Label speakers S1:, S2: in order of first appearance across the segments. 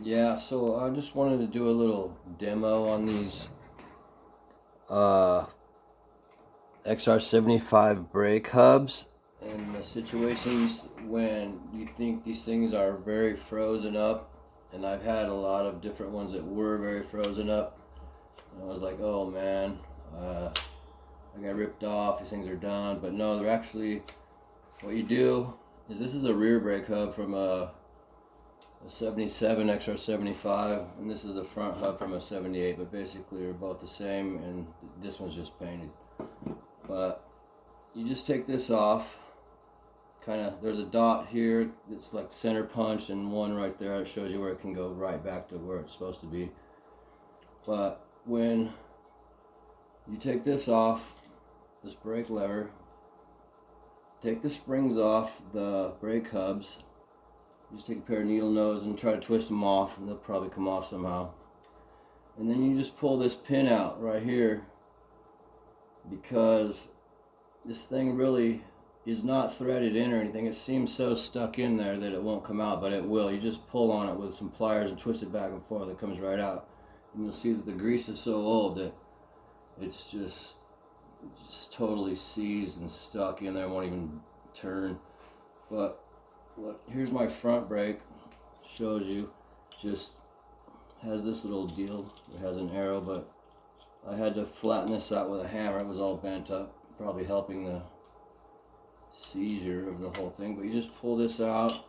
S1: Yeah, so I just wanted to do a little demo on these XR75 brake hubs and the situations when you think these things are very frozen up. And I've had a lot of different ones that were very frozen up. And I was like, oh man, I got ripped off, these things are done. But no, they're actually, what you do is this is a rear brake hub from a 77 XR75, and this is a front hub from a 78, but basically they're both the same, and this one's just painted. But you just take this off, kind of, there's a dot here that's like center punched, and one right there that shows you where it can go right back to where it's supposed to be. But when you take this off, this brake lever, take the springs off the brake hubs. Just take a pair of needle nose and try to twist them off, and they'll probably come off somehow. And then you just pull this pin out right here, because this thing really is not threaded in or anything. It seems so stuck in there that it won't come out, but it will. You just pull on it with some pliers and twist it back and forth. It comes right out. And you'll see that the grease is so old that it's just totally seized and stuck in there. It won't even turn. But here's my front brake. Shows you, just has this little deal. It has an arrow, but I had to flatten this out with a hammer. It was all bent up, probably helping the seizure of the whole thing. But you just pull this out,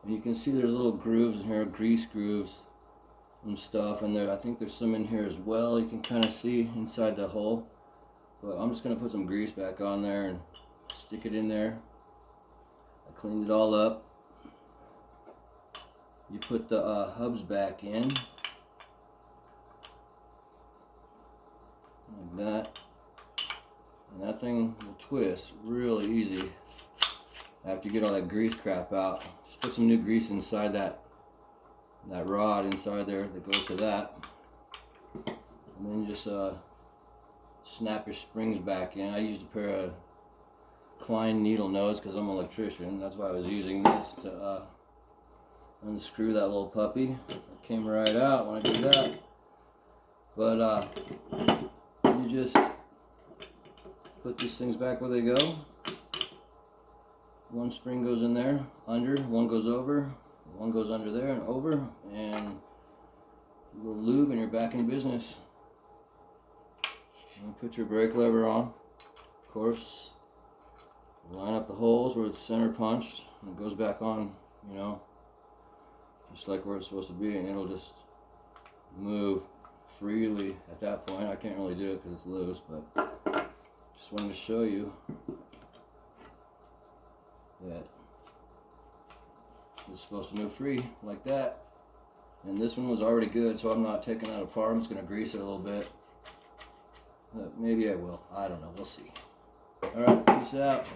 S1: and you can see there's little grooves in here, grease grooves and stuff. And I think there's some in here as well. You can kind of see inside the hole. But I'm just gonna put some grease back on there and stick it in there. I cleaned it all up. You put the hubs back in like that, and that thing will twist really easy after you get all that grease crap out. Just put some new grease inside that rod inside there that goes to that, and then just snap your springs back in. I used a pair of Klein needle nose because I'm an electrician. That's why I was using this to unscrew that little puppy. It came right out when I did that. But you just put these things back where they go. One spring goes in there, under, one goes over, one goes under there and over, and a little lube and you're back in business. And put your brake lever on, of course. Line up the holes where it's center punched, and it goes back on, you know, just like where it's supposed to be, and it'll just move freely at that point. I can't really do it because it's loose, but just wanted to show you that it's supposed to move free like that. And this one was already good, so I'm not taking that apart. I'm just going to grease it a little bit. Maybe I will. I don't know. We'll see. Alright, peace out.